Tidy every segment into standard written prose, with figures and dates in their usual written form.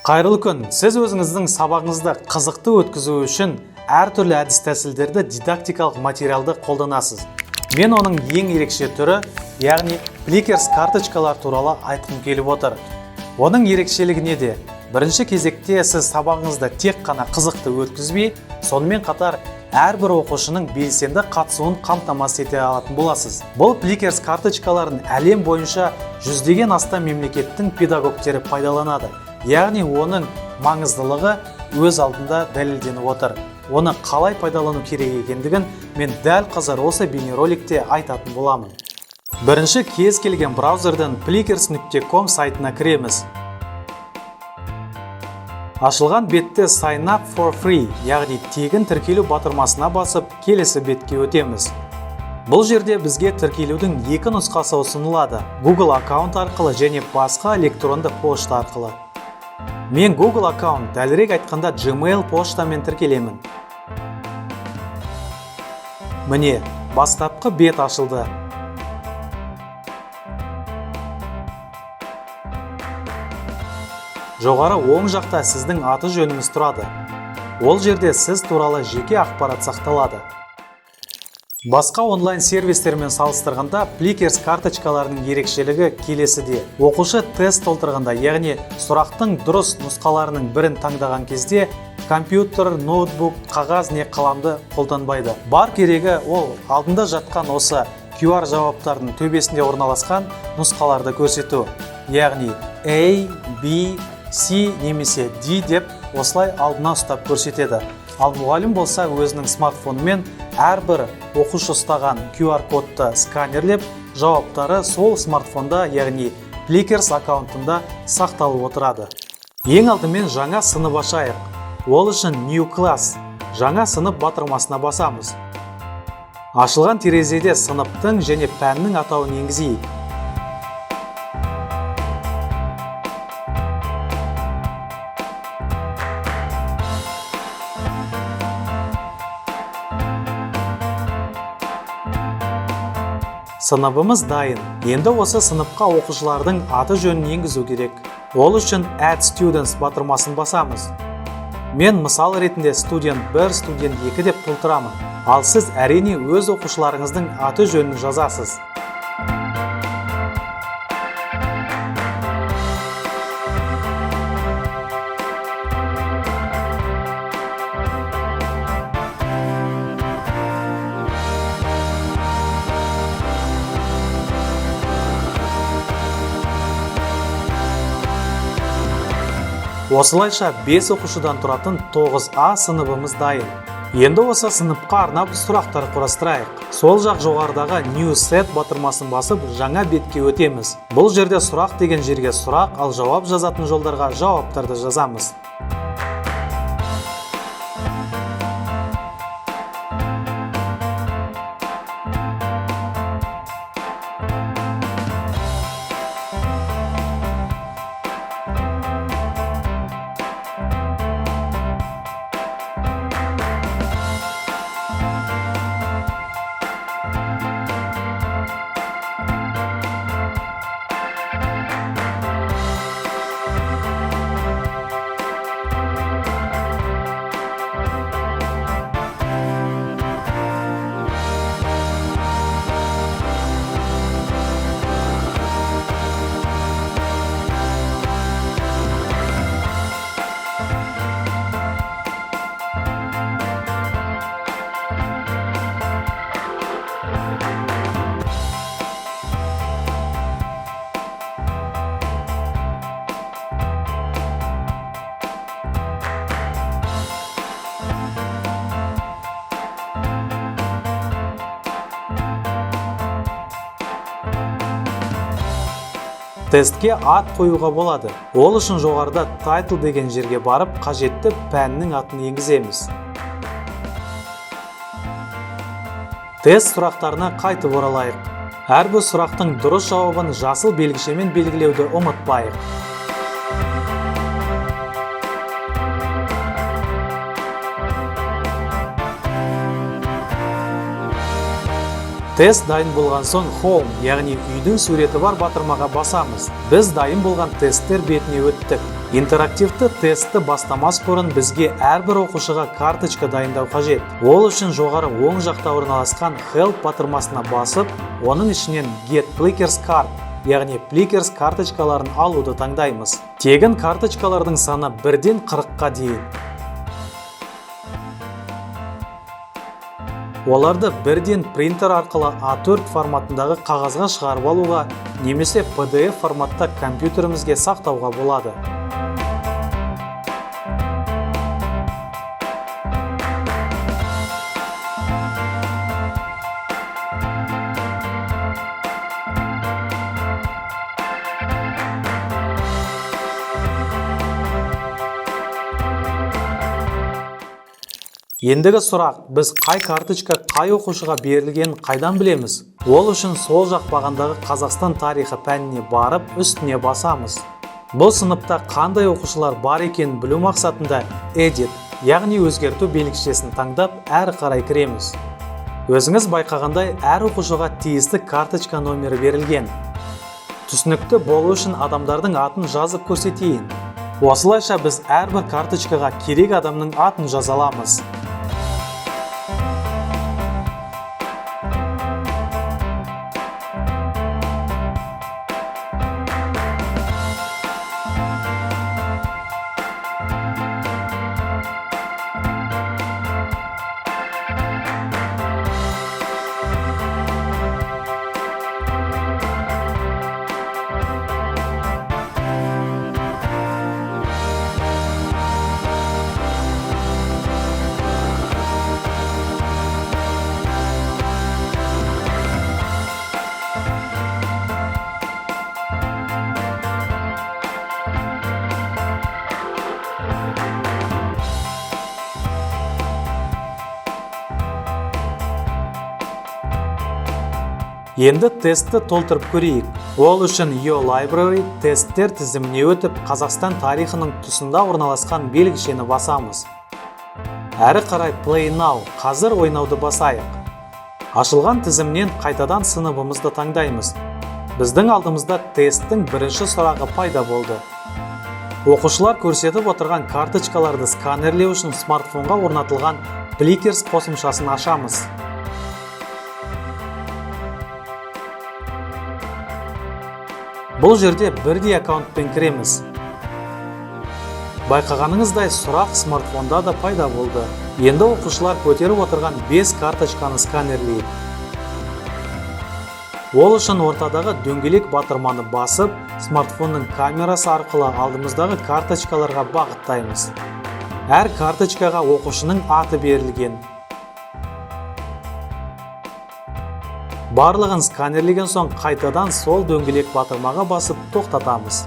Қайырлы күн, сіз өзіңіздің сабағыңызды қызықты өткізу үшін әртүрлі әдіс-тәсілдерді дидактикалық материалды қолданасыз. Мен оның ең ерекше түрі, яғни Plickers карточкалар туралы айтқым келіп отыр. Оның ерекшелігі неде? Бірінші кезекте сіз сабағыңызды тек қана қызықты өткізбей, сонымен қатар әрбір оқушының белсенді қатысуын қамтамасыз ете алатын боласыз. Бұл Plickers карточкаларын әлем бойынша жүздеген астам мемлекеттің педагогтері пайдаланады. Яғни оның маңыздылығы өз алдында дәлелденіп отыр. Оны қалай пайдалану керек екендігін мен дәл қазір осы бейнероликте айтатын боламын. Бірінші, кез келген браузерден plickers.com сайтына кіреміз. Ашылған бетте Sign up for free, яғни тегін тіркелу батырмасына басып, келесі бетке өтеміз. Бұл жерде бізге тіркелудің екі нұсқасы ұсынылады: Google аккаунт арқылы және басқа электронды пошта арқылы. Мен Google аккаунт, дәлірек айтқанда Gmail поштамен тіркелемін. Міне, бастапқы бет ашылды. Жоғары оң жақта сіздің аты жөніңіз тұрады. Ол жерде сіз туралы жеке ақпарат сақталады. Басқа онлайн сервистермен салыстырғанда Plickers карточкаларының ерекшелігі келесіде. Оқушы тест толтырғанда, яғни сұрақтың дұрыс нұсқаларының бірін таңдаған кезде, компьютер, ноутбук, қағаз не қаламды қолданбайды. Бар керегі ол алдында жатқан осы QR жауаптардың төбесінде орналасқан нұсқаларды көрсету. Яғни A, B, C немесе D деп осылай алдына ұстап көрсетеді. Ал мұғалім болса өзінің смартфонымен әрбір оқушы ұстаған QR кодты сканерлеп, жауаптары сол смартфонда, яғни Plickers аккаунтында сақталып отырады. Ең алдымен жаңа сынып ашайық. Ол үшін New Class, жаңа сынып батырмасына басамыз. Ашылған терезеде сыныптың және пәннің атауын енгізейік. Сыныбымыз дайын. Енді осы сыныпқа оқушылардың аты жөнін енгізу керек. Ол үшін Add Students батырмасын басамыз. Мен мысал ретінде студент 1, студент 2 деп толтырамын. Ал сіз әрине өз оқушыларыңыздың аты жөнін жазасыз. Осылайша 5 оқушыдан тұратын 9А сыныбымыз дайын. Енді осы сыныпқа арнап сұрақтар құрастырайық. Сол жақ жоғарыдағы New Set батырмасын басып, жаңа бетке өтеміз. Бұл жерде сұрақ деген жерге сұрақ, ал жауап жазатын жолдарға жауаптарды жазамыз. Тестке ат қоюға болады. Ол үшін жоғарыда Title деген жерге барып, қажетті пәннің атын енгіземіз. Тест сұрақтарына қайтып оралайық. Әрбір сұрақтың дұрыс жауабын жасыл белгішемен белгілеуді ұмытпайық. Тест дайын болған соң Home, яғни үйдің суреті бар батырмаға басамыз. Біз дайын болған тесттер бетіне өттік. Интерактивті тестті бастамас бұрын бізге әрбір оқушыға карточка дайындау қажет. Ол үшін жоғары оң жақта орналасқан Help батырмасына басып, оның ішінен Get Plickers Card, яғни Plickers карточкаларын алуды таңдаймыз. Тегін карточкалардың саны 1-ден 40-қа дейін. Оларды бірден принтер арқылы A4 форматындағы қағазға шығарып алуға немесе PDF форматта компьютерімізге сақтауға болады. Ендігі сұрақ, біз қай карточка қай оқушыға берілгенін қайдан білеміз? Ол үшін сол жақ бағандағы Қазақстан тарихы пәніне барып, үстіне басамыз. Бұл сыныпта қандай оқушылар бар екенін білу мақсатында Edit, яғни өзгерту белгішесін таңдап, әрі қарай кіреміз. Өзіңіз байқағандай, әр оқушыға тиісті карточка номері берілген. Түсінікті болу үшін адамдардың атын жазып көрсетейін. Осылайша біз әрбір карточкаға керек адамның атын жазаламыз. Енді тестті толтырып көрейік. Ол үшін Library тесттер тізіміне өтіп, Қазақстан тарихының тұсында орналасқан белгішені басамыз. Әрі қарай Play Now, қазір ойнауды басайық. Ашылған тізімнен қайтадан сыныбымызды таңдаймыз. Біздің алдымызда тесттің бірінші сұрағы пайда болды. Оқушылар көрсетіп отырған карточкаларды сканерлеу үшін смартфонға орнатылған Plickers қосымшасын ашамыз. Бұл жерде бірдей аккаунтпен кіреміз. Байқағаныңыздай сұрақ смартфонда да пайда болды. Енді оқушылар көтеріп отырған 5 карточканы сканерлейді. Ол үшін ортадағы дөңгелек батырманы басып, смартфонның камерасы арқылы алдымыздағы карточкаларға бағыттаймыз. Әр карточкаға оқушының аты берілген. Барлығын сканерлеген соң қайтадан сол дөңгелек батырмаға басып тоқтатамыз.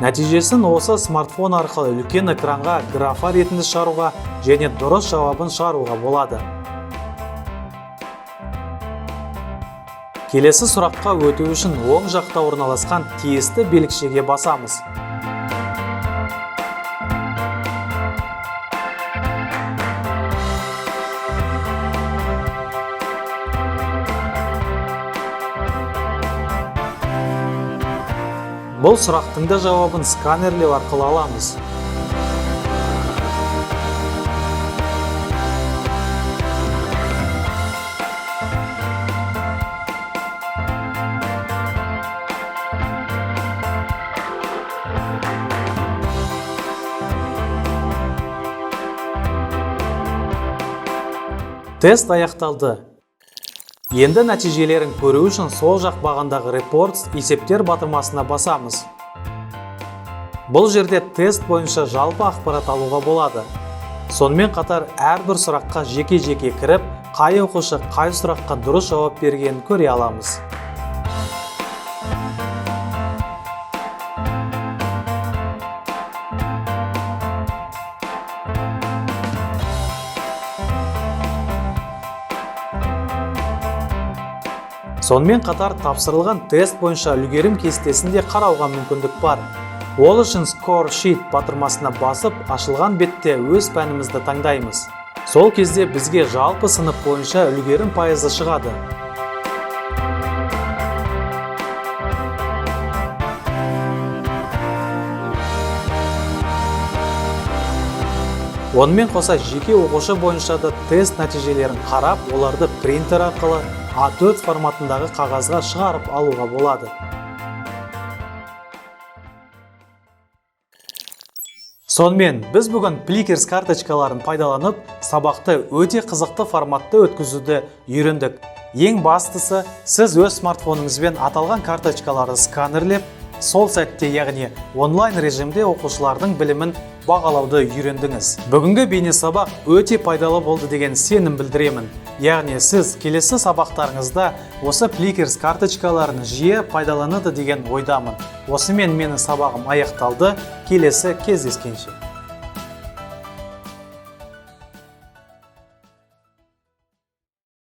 Нәтижесін осы смартфон арқылы үлкен экранға графа ретінде шығаруға және дұрыс жауабын шығаруға болады. Келесі сұраққа өту үшін оң жақта орналасқан тиісті белгішеге басамыз. Бұл сұрақтың да жауабын сканерлеу арқылы аламыз. Тест аяқталды. Енді нәтижелерін көру үшін сол жақ бағандағы Reports есептер батырмасына басамыз. Бұл жерде тест бойынша жалпы ақпарат алуға болады. Сонымен қатар әрбір сұраққа жеке-жеке кіріп, қай оқушы қай сұраққа дұрыс жауап бергенін көре аламыз. Сонымен қатар тапсырылған тест бойынша үлгерім кестесінде қарауға мүмкіндік бар. Ол үшін Score Sheet батырмасына басып, ашылған бетте өз пәнімізді таңдаймыз. Сол кезде бізге жалпы сынып бойынша үлгерім пайызы шығады. Онымен қоса жеке оқушы бойынша да тест нәтижелерін қарап, оларды принтер арқылы A4 форматындағы қағазға шығарып алуға болады. Сонымен, біз бүгін Plickers карточкаларын пайдаланып, сабақты өте қызықты форматты өткізуді үйрендік. Ең бастысы, сіз өз смартфоныңызбен аталған карточкаларды сканерлеп, сол сәтте, яғни онлайн режимде оқушылардың білімін бағалауды үйрендіңіз. Бүгінгі бейнесабақ өте пайдалы болды деген сенім білдіремін. Яғни сіз келесі сабақтарыңызда осы Plickers карточкаларын жиі пайдаланады деген ойдамын. Осымен менің сабағым аяқталды. Келесі кездескенше.